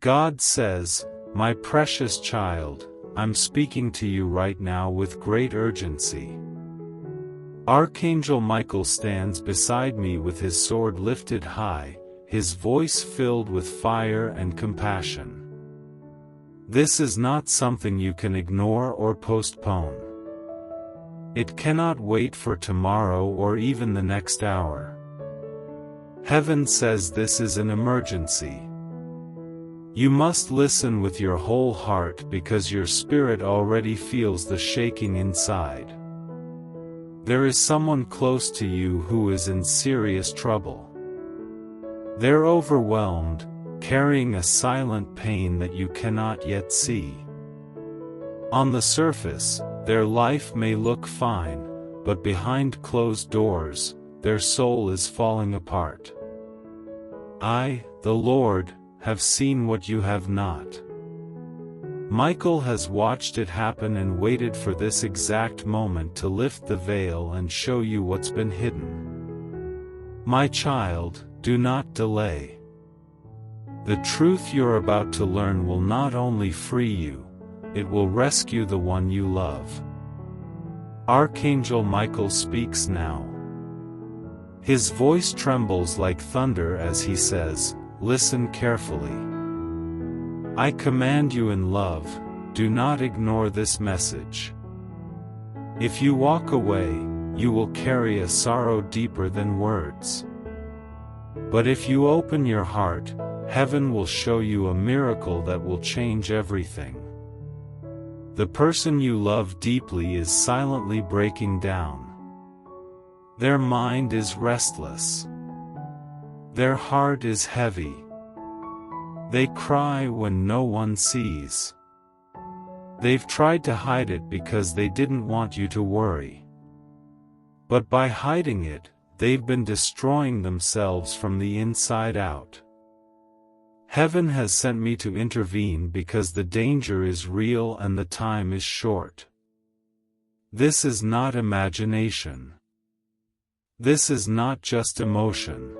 God says, "My precious child, I'm speaking to you right now with great urgency." Archangel Michael stands beside me with his sword lifted high, his voice filled with fire and compassion. This is not something you can ignore or postpone. It cannot wait for tomorrow or even the next hour. Heaven says this is an emergency. You must listen with your whole heart because your spirit already feels the shaking inside. There is someone close to you who is in serious trouble. They're overwhelmed, carrying a silent pain that you cannot yet see. On the surface, their life may look fine, but behind closed doors, their soul is falling apart. I, the Lord, have seen what you have not. Michael has watched it happen and waited for this exact moment to lift the veil and show you what's been hidden. My child, do not delay. The truth you're about to learn will not only free you, it will rescue the one you love. Archangel Michael speaks now. His voice trembles like thunder as he says, "Listen carefully. I command you in love, do not ignore this message. If you walk away, you will carry a sorrow deeper than words. But if you open your heart, heaven will show you a miracle that will change everything. The person you love deeply is silently breaking down. Their mind is restless. Their heart is heavy. They cry when no one sees. They've tried to hide it because they didn't want you to worry. But by hiding it, they've been destroying themselves from the inside out. Heaven has sent me to intervene because the danger is real and the time is short. This is not imagination. This is not just emotion.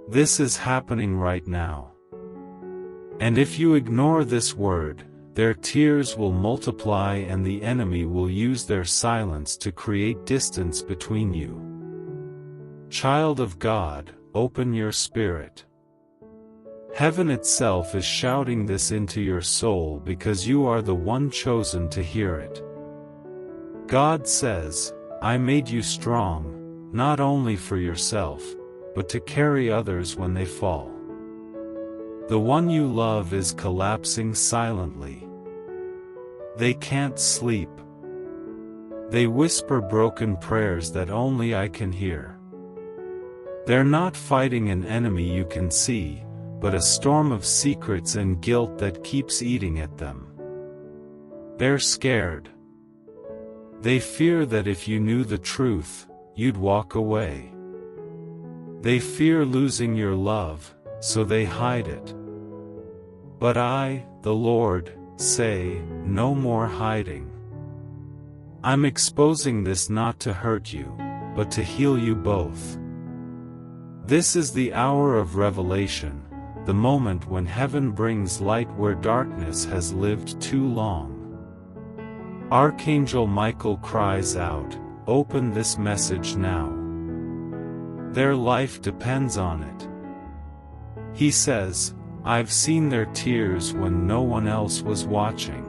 This is happening right now. And if you ignore this word, their tears will multiply and the enemy will use their silence to create distance between you. Child of God, open your spirit. Heaven itself is shouting this into your soul because you are the one chosen to hear it. God says, "I made you strong, not only for yourself, but to carry others when they fall." The one you love is collapsing silently. They can't sleep. They whisper broken prayers that only I can hear. They're not fighting an enemy you can see, but a storm of secrets and guilt that keeps eating at them. They're scared. They fear that if you knew the truth, you'd walk away. They fear losing your love, so they hide it. But I, the Lord, say, no more hiding. I'm exposing this not to hurt you, but to heal you both. This is the hour of revelation, the moment when heaven brings light where darkness has lived too long. Archangel Michael cries out, "Open this message now." Their life depends on it. He says, "I've seen their tears when no one else was watching.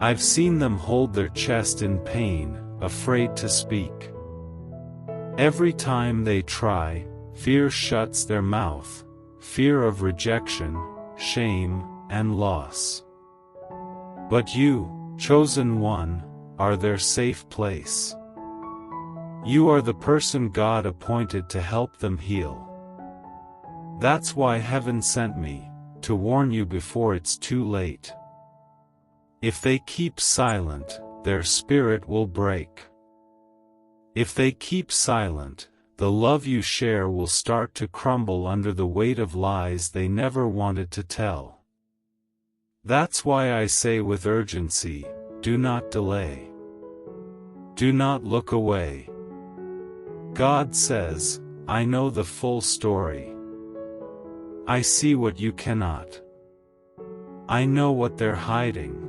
I've seen them hold their chest in pain, afraid to speak. Every time they try, fear shuts their mouth, fear of rejection, shame, and loss. But you, chosen one, are their safe place. You are the person God appointed to help them heal. That's why heaven sent me, to warn you before it's too late. If they keep silent, their spirit will break. If they keep silent, the love you share will start to crumble under the weight of lies they never wanted to tell. That's why I say with urgency, do not delay. Do not look away. God says, I know the full story. I see what you cannot. I know what they're hiding.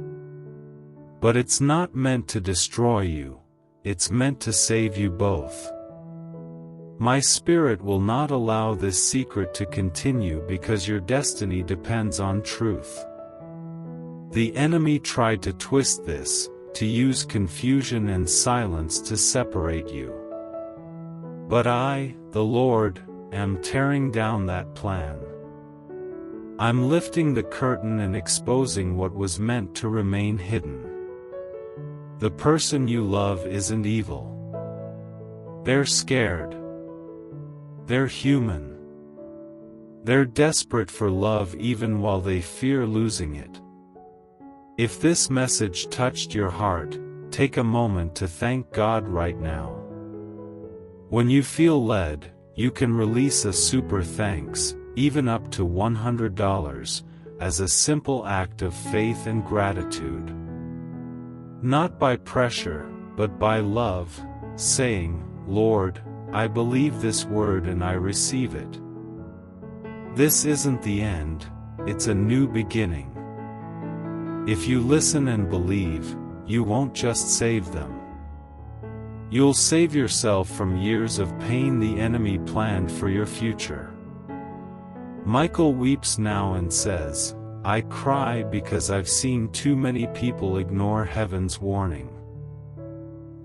But it's not meant to destroy you, it's meant to save you both. My Spirit will not allow this secret to continue because your destiny depends on truth. The enemy tried to twist this, to use confusion and silence to separate you. But I, the Lord, am tearing down that plan. I'm lifting the curtain and exposing what was meant to remain hidden. The person you love isn't evil. They're scared. They're human. They're desperate for love even while they fear losing it. If this message touched your heart, take a moment to thank God right now. When you feel led, you can release a super thanks, even up to $100, as a simple act of faith and gratitude. Not by pressure, but by love, saying, Lord, I believe this word and I receive it. This isn't the end, it's a new beginning. If you listen and believe, you won't just save them. You'll save yourself from years of pain the enemy planned for your future. Michael weeps now and says, I cry because I've seen too many people ignore heaven's warning.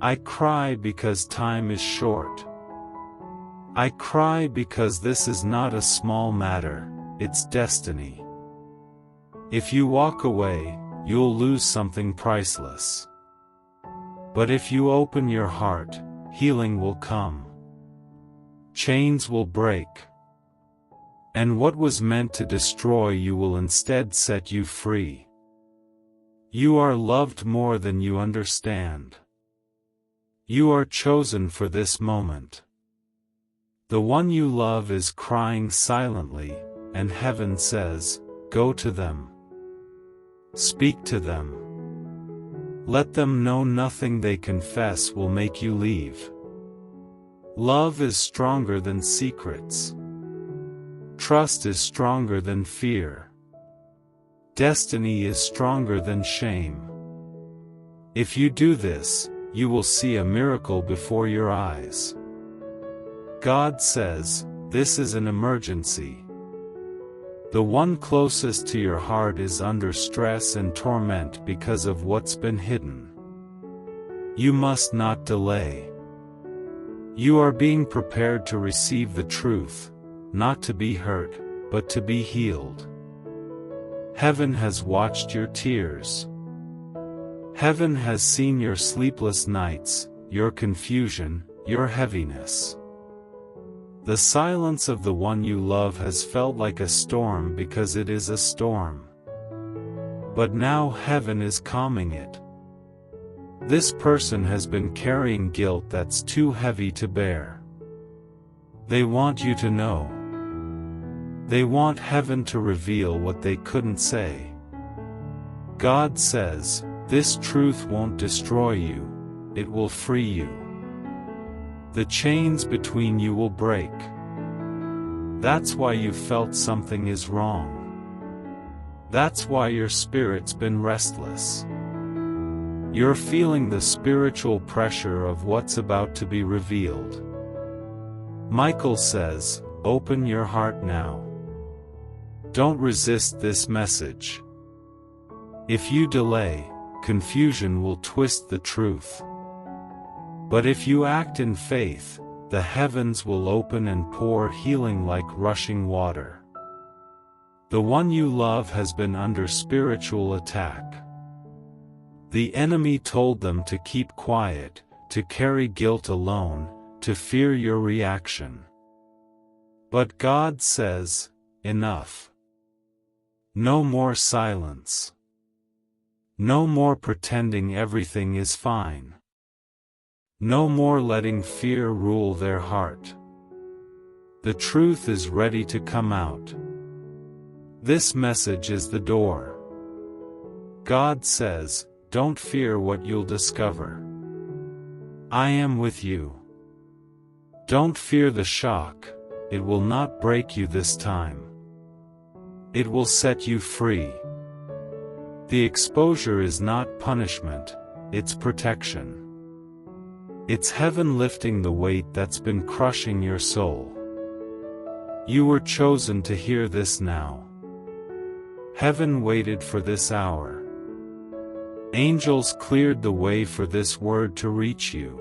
I cry because time is short. I cry because this is not a small matter, it's destiny. If you walk away, you'll lose something priceless. But if you open your heart, healing will come. Chains will break. And what was meant to destroy you will instead set you free. You are loved more than you understand. You are chosen for this moment. The one you love is crying silently, and heaven says, go to them. Speak to them. Let them know nothing they confess will make you leave. Love is stronger than secrets. Trust is stronger than fear. Destiny is stronger than shame. If you do this, you will see a miracle before your eyes. God says, this is an emergency. The one closest to your heart is under stress and torment because of what's been hidden. You must not delay. You are being prepared to receive the truth, not to be hurt, but to be healed. Heaven has watched your tears. Heaven has seen your sleepless nights, your confusion, your heaviness. The silence of the one you love has felt like a storm because it is a storm. But now heaven is calming it. This person has been carrying guilt that's too heavy to bear. They want you to know. They want heaven to reveal what they couldn't say. God says, this truth won't destroy you, it will free you. The chains between you will break. That's why you felt something is wrong. That's why your spirit's been restless. You're feeling the spiritual pressure of what's about to be revealed. Michael says, open your heart now. Don't resist this message. If you delay, confusion will twist the truth. But if you act in faith, the heavens will open and pour healing like rushing water. The one you love has been under spiritual attack. The enemy told them to keep quiet, to carry guilt alone, to fear your reaction. But God says, enough. No more silence. No more pretending everything is fine. No more letting fear rule their heart. The truth is ready to come out. This message is the door. God says, don't fear what you'll discover. I am with you. Don't fear the shock, it will not break you this time. It will set you free. The exposure is not punishment, it's protection. It's heaven lifting the weight that's been crushing your soul. You were chosen to hear this now. Heaven waited for this hour. Angels cleared the way for this word to reach you.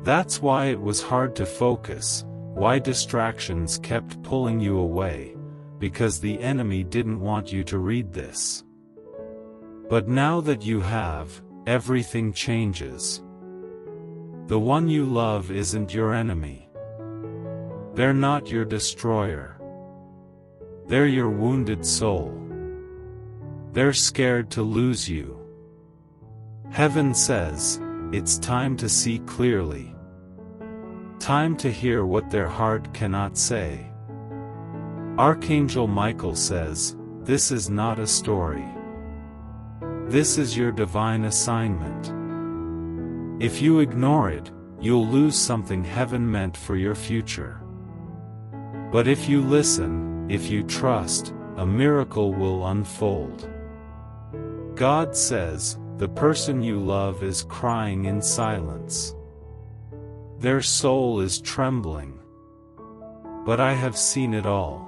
That's why it was hard to focus, why distractions kept pulling you away, because the enemy didn't want you to read this. But now that you have, everything changes. The one you love isn't your enemy. They're not your destroyer. They're your wounded soul. They're scared to lose you. Heaven says, it's time to see clearly. Time to hear what their heart cannot say. Archangel Michael says, this is not a story. This is your divine assignment. If you ignore it, you'll lose something heaven meant for your future. But if you listen, if you trust, a miracle will unfold. God says, the person you love is crying in silence. Their soul is trembling. But I have seen it all.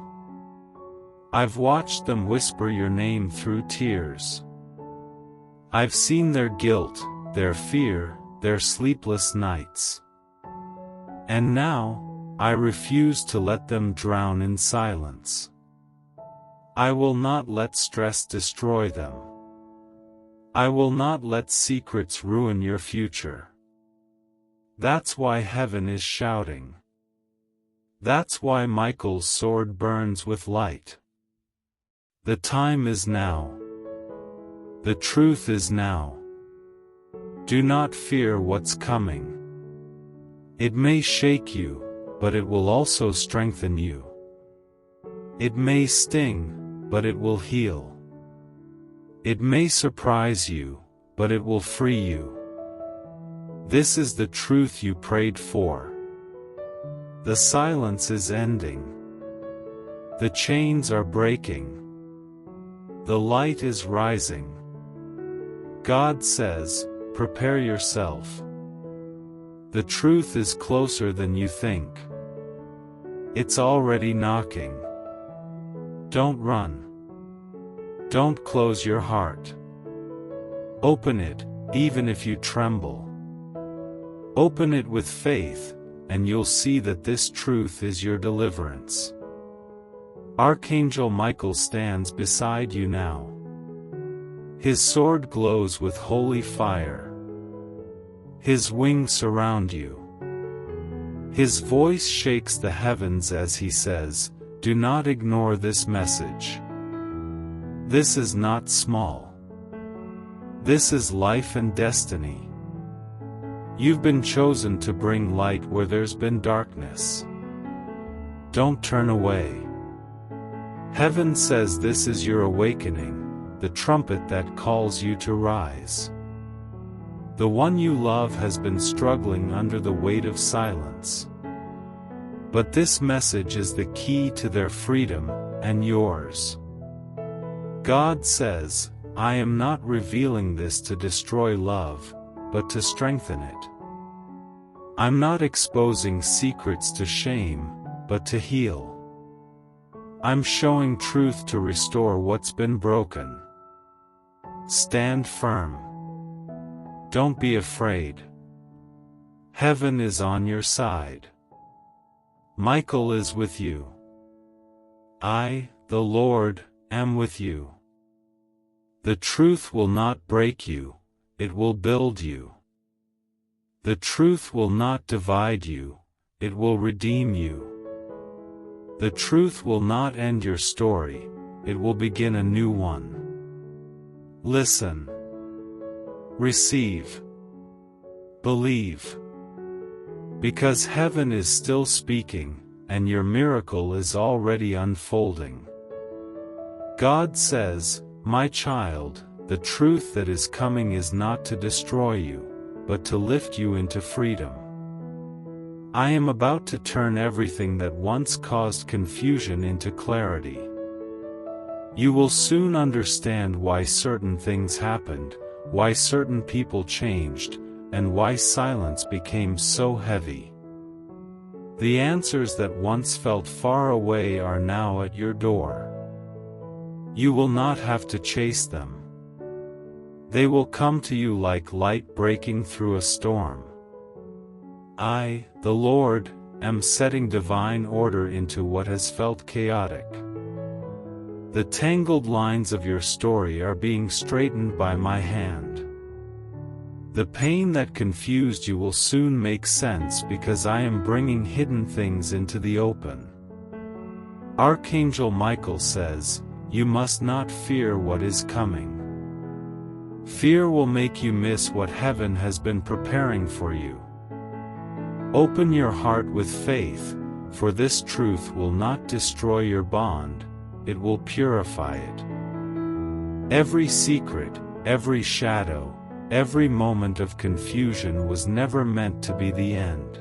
I've watched them whisper your name through tears. I've seen their guilt, their fear, their sleepless nights. And now, I refuse to let them drown in silence. I will not let stress destroy them. I will not let secrets ruin your future. That's why heaven is shouting. That's why Michael's sword burns with light. The time is now. The truth is now. Do not fear what's coming. It may shake you, but it will also strengthen you. It may sting, but it will heal. It may surprise you, but it will free you. This is the truth you prayed for. The silence is ending. The chains are breaking. The light is rising. God says, prepare yourself. The truth is closer than you think. It's already knocking. Don't run. Don't close your heart. Open it, even if you tremble. Open it with faith, and you'll see that this truth is your deliverance. Archangel Michael stands beside you now. His sword glows with holy fire. His wings surround you. His voice shakes the heavens as he says, do not ignore this message. This is not small. This is life and destiny. You've been chosen to bring light where there's been darkness. Don't turn away. Heaven says this is your awakening, the trumpet that calls you to rise. The one you love has been struggling under the weight of silence. But this message is the key to their freedom, and yours. God says, I am not revealing this to destroy love, but to strengthen it. I'm not exposing secrets to shame, but to heal. I'm showing truth to restore what's been broken. Stand firm. Don't be afraid. Heaven is on your side. Michael is with you. I, the Lord, am with you. The truth will not break you, it will build you. The truth will not divide you, it will redeem you. The truth will not end your story, it will begin a new one. Listen. Receive. Believe. Because heaven is still speaking, and your miracle is already unfolding. God says, my child, the truth that is coming is not to destroy you, but to lift you into freedom. I am about to turn everything that once caused confusion into clarity. You will soon understand why certain things happened, why certain people changed, and why silence became so heavy. The answers that once felt far away are now at your door. You will not have to chase them. They will come to you like light breaking through a storm. I, the Lord, am setting divine order into what has felt chaotic. The tangled lines of your story are being straightened by my hand. The pain that confused you will soon make sense because I am bringing hidden things into the open. Archangel Michael says, "You must not fear what is coming. Fear will make you miss what heaven has been preparing for you. Open your heart with faith, for this truth will not destroy your bond, it will purify it. Every secret, every shadow, every moment of confusion was never meant to be the end.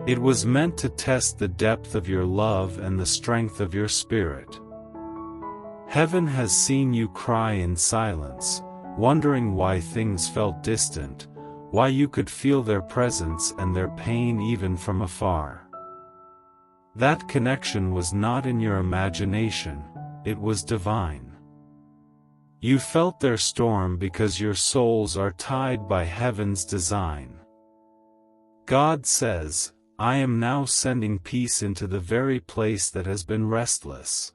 It was meant to test the depth of your love and the strength of your spirit. Heaven has seen you cry in silence, wondering why things felt distant, why you could feel their presence and their pain even from afar. That connection was not in your imagination, it was divine. You felt their storm because your souls are tied by heaven's design. God says, I am now sending peace into the very place that has been restless.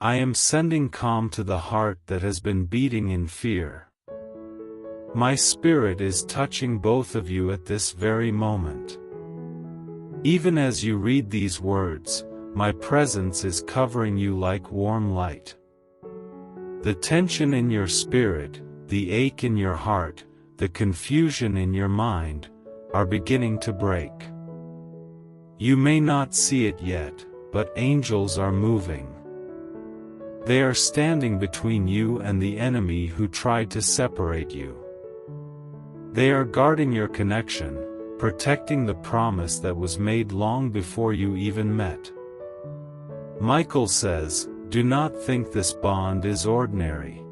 I am sending calm to the heart that has been beating in fear. My spirit is touching both of you at this very moment. Even as you read these words, my presence is covering you like warm light. The tension in your spirit, the ache in your heart, the confusion in your mind, are beginning to break. You may not see it yet, but angels are moving. They are standing between you and the enemy who tried to separate you. They are guarding your connection, protecting the promise that was made long before you even met. Michael says, do not think this bond is ordinary.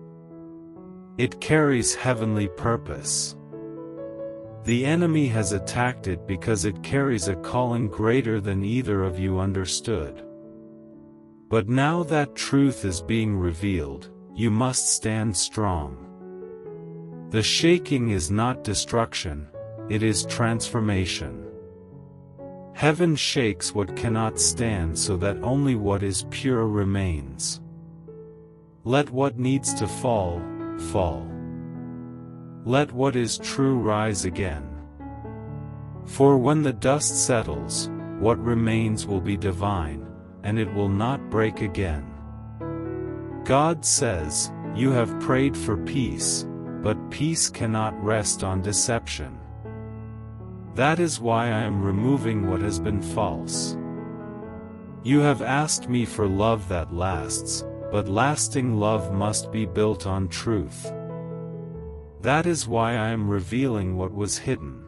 It carries heavenly purpose. The enemy has attacked it because it carries a calling greater than either of you understood. But now that truth is being revealed, you must stand strong. The shaking is not destruction, it is transformation. Heaven shakes what cannot stand so that only what is pure remains. Let what needs to fall, fall. Let what is true rise again. For when the dust settles, what remains will be divine, and it will not break again. God says, you have prayed for peace, but peace cannot rest on deception. That is why I am removing what has been false. You have asked me for love that lasts, but lasting love must be built on truth. That is why I am revealing what was hidden.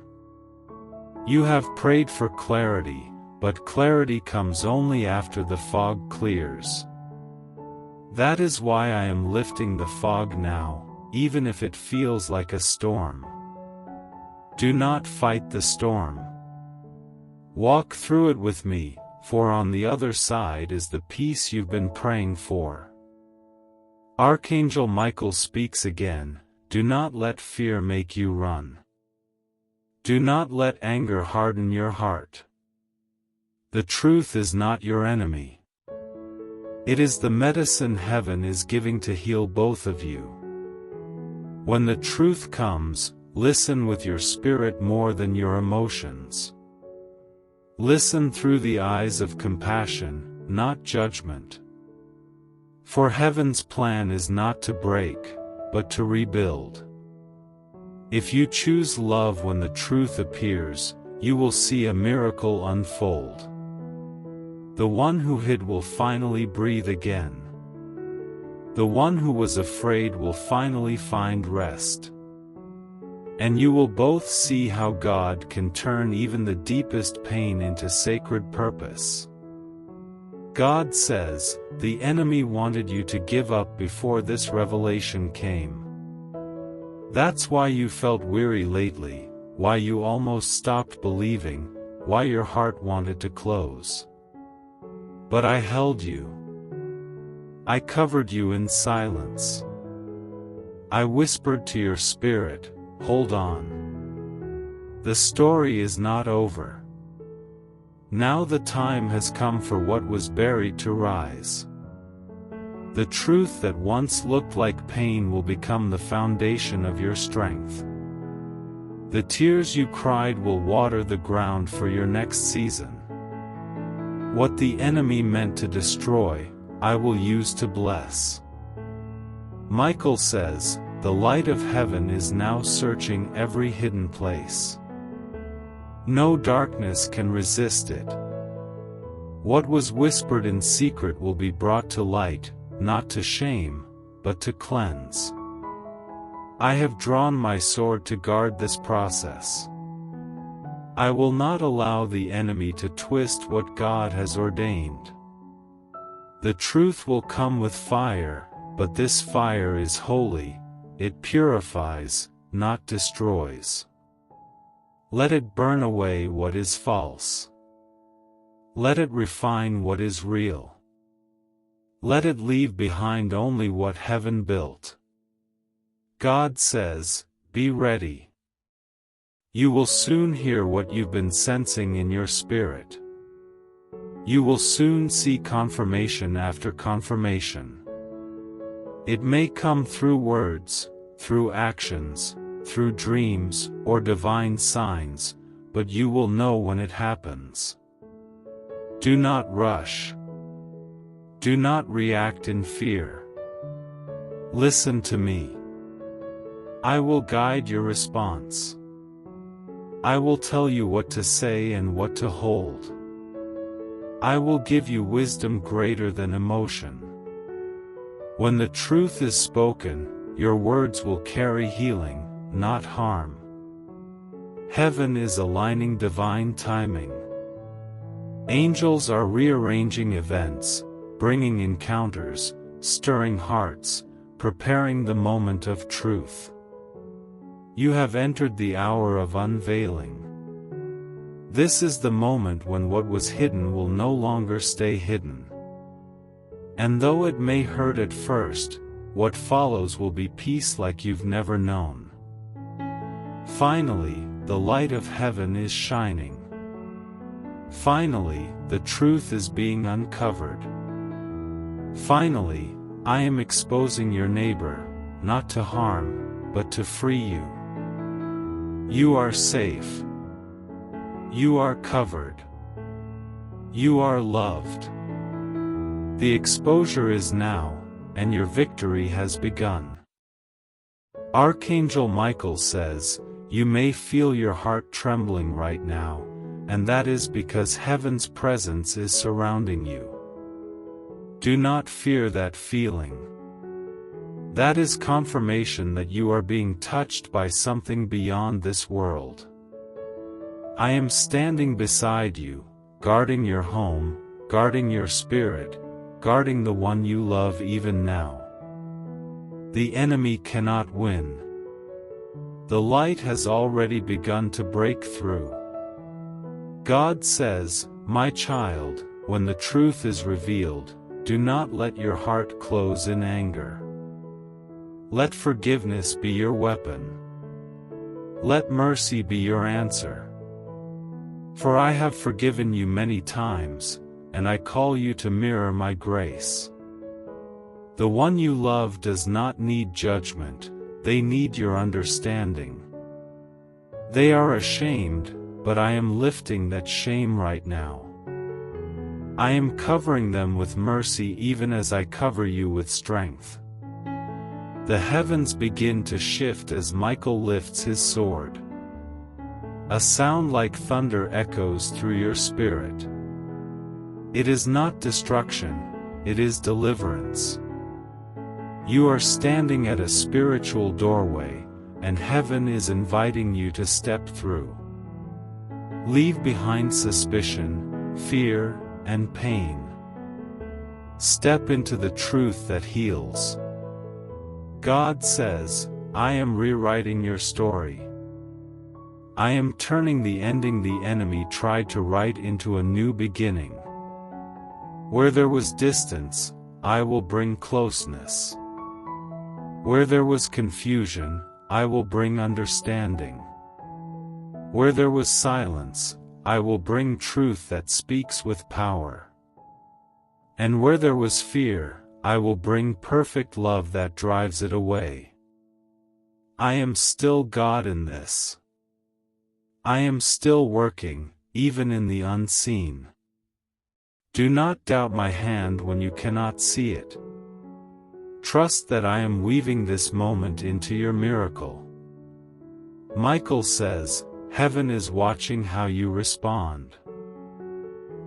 You have prayed for clarity, but clarity comes only after the fog clears. That is why I am lifting the fog now, even if it feels like a storm. Do not fight the storm. Walk through it with me, for on the other side is the peace you've been praying for. Archangel Michael speaks again, do not let fear make you run. Do not let anger harden your heart. The truth is not your enemy. It is the medicine heaven is giving to heal both of you. When the truth comes, listen with your spirit more than your emotions. Listen through the eyes of compassion, not judgment. For heaven's plan is not to break, but to rebuild. If you choose love when the truth appears, you will see a miracle unfold. The one who hid will finally breathe again. The one who was afraid will finally find rest. And you will both see how God can turn even the deepest pain into sacred purpose. God says, the enemy wanted you to give up before this revelation came. That's why you felt weary lately, why you almost stopped believing, why your heart wanted to close. But I held you. I covered you in silence. I whispered to your spirit, hold on. The story is not over. Now the time has come for what was buried to rise. The truth that once looked like pain will become the foundation of your strength. The tears you cried will water the ground for your next season. What the enemy meant to destroy, I will use to bless. Michael says, the light of heaven is now searching every hidden place. No darkness can resist it. What was whispered in secret will be brought to light, not to shame, but to cleanse. I have drawn my sword to guard this process. I will not allow the enemy to twist what God has ordained. The truth will come with fire, but this fire is holy, it purifies, not destroys. Let it burn away what is false. Let it refine what is real. Let it leave behind only what heaven built. God says, be ready. You will soon hear what you've been sensing in your spirit. You will soon see confirmation after confirmation. It may come through words, through actions, through dreams, or divine signs, but you will know when it happens. Do not rush. Do not react in fear. Listen to me. I will guide your response. I will tell you what to say and what to hold. I will give you wisdom greater than emotion. When the truth is spoken, your words will carry healing, not harm. Heaven is aligning divine timing. Angels are rearranging events, bringing encounters, stirring hearts, preparing the moment of truth. You have entered the hour of unveiling. This is the moment when what was hidden will no longer stay hidden. And though it may hurt at first, what follows will be peace like you've never known. Finally, the light of heaven is shining. Finally, the truth is being uncovered. Finally, I am exposing your neighbor, not to harm, but to free you. You are safe. You are covered. You are loved. The exposure is now, and your victory has begun. Archangel Michael says, you may feel your heart trembling right now, and that is because heaven's presence is surrounding you. Do not fear that feeling. That is confirmation that you are being touched by something beyond this world. I am standing beside you, guarding your home, guarding your spirit, guarding the one you love even now. The enemy cannot win. The light has already begun to break through. God says, my child, when the truth is revealed, do not let your heart close in anger. Let forgiveness be your weapon. Let mercy be your answer. For I have forgiven you many times, and I call you to mirror my grace. The one you love does not need judgment, they need your understanding. They are ashamed, but I am lifting that shame right now. I am covering them with mercy even as I cover you with strength. The heavens begin to shift as Michael lifts his sword. A sound like thunder echoes through your spirit. It is not destruction, it is deliverance. You are standing at a spiritual doorway, and heaven is inviting you to step through. Leave behind suspicion, fear, and pain. Step into the truth that heals. God says, I am rewriting your story. I am turning the ending the enemy tried to write into a new beginning. Where there was distance, I will bring closeness. Where there was confusion, I will bring understanding. Where there was silence, I will bring truth that speaks with power. And where there was fear, I will bring perfect love that drives it away. I am still God in this. I am still working, even in the unseen. Do not doubt my hand when you cannot see it. Trust that I am weaving this moment into your miracle. Michael says, heaven is watching how you respond.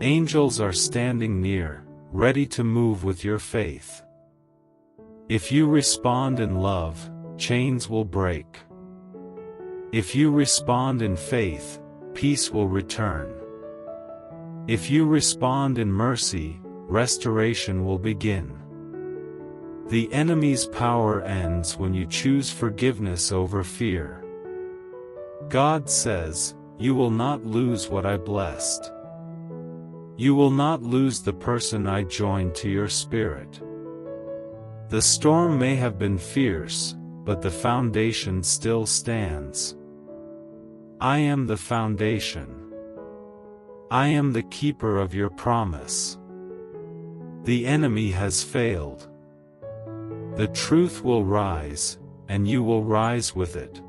Angels are standing near, ready to move with your faith. If you respond in love, chains will break. If you respond in faith, peace will return. If you respond in mercy, restoration will begin. The enemy's power ends when you choose forgiveness over fear. God says, you will not lose what I blessed. You will not lose the person I joined to your spirit. The storm may have been fierce, but the foundation still stands. I am the foundation. I am the keeper of your promise. The enemy has failed. The truth will rise, and you will rise with it.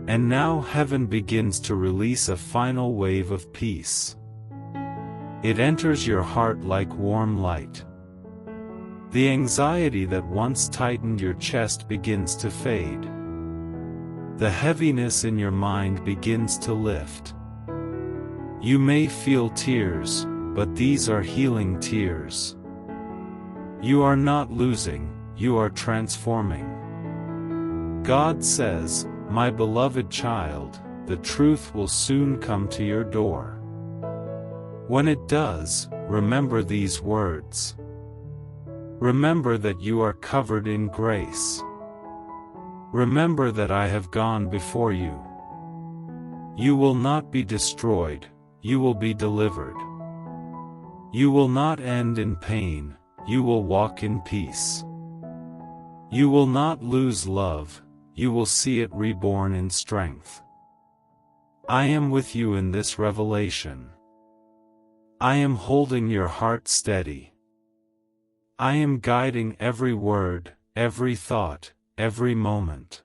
And now heaven begins to release a final wave of peace. It enters your heart like warm light. The anxiety that once tightened your chest begins to fade. The heaviness in your mind begins to lift. You may feel tears, but these are healing tears. You are not losing, you are transforming. God says, my beloved child, the truth will soon come to your door. When it does, remember these words. Remember that you are covered in grace. Remember that I have gone before you. You will not be destroyed, you will be delivered. You will not end in pain, you will walk in peace. You will not lose love, you will see it reborn in strength. I am with you in this revelation. I am holding your heart steady. I am guiding every word, every thought, every moment.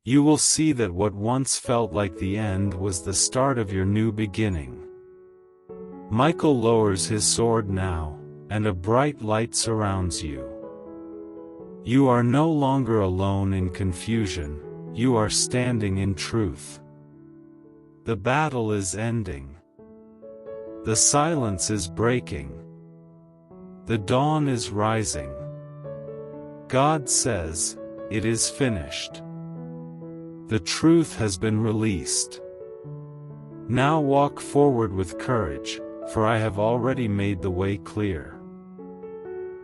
You will see that what once felt like the end was the start of your new beginning. Michael lowers his sword now, and a bright light surrounds you. You are no longer alone in confusion, you are standing in truth. The battle is ending. The silence is breaking. The dawn is rising. God says, it is finished. The truth has been released. Now walk forward with courage, for I have already made the way clear.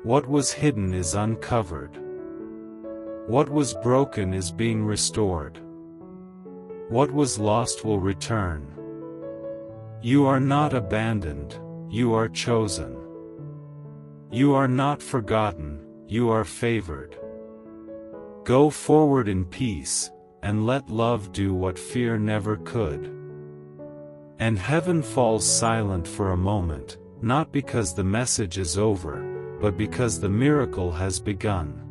What was hidden is uncovered. What was broken is being restored. What was lost will return. You are not abandoned, you are chosen. You are not forgotten, you are favored. Go forward in peace, and let love do what fear never could. And heaven falls silent for a moment, not because the message is over, but because the miracle has begun.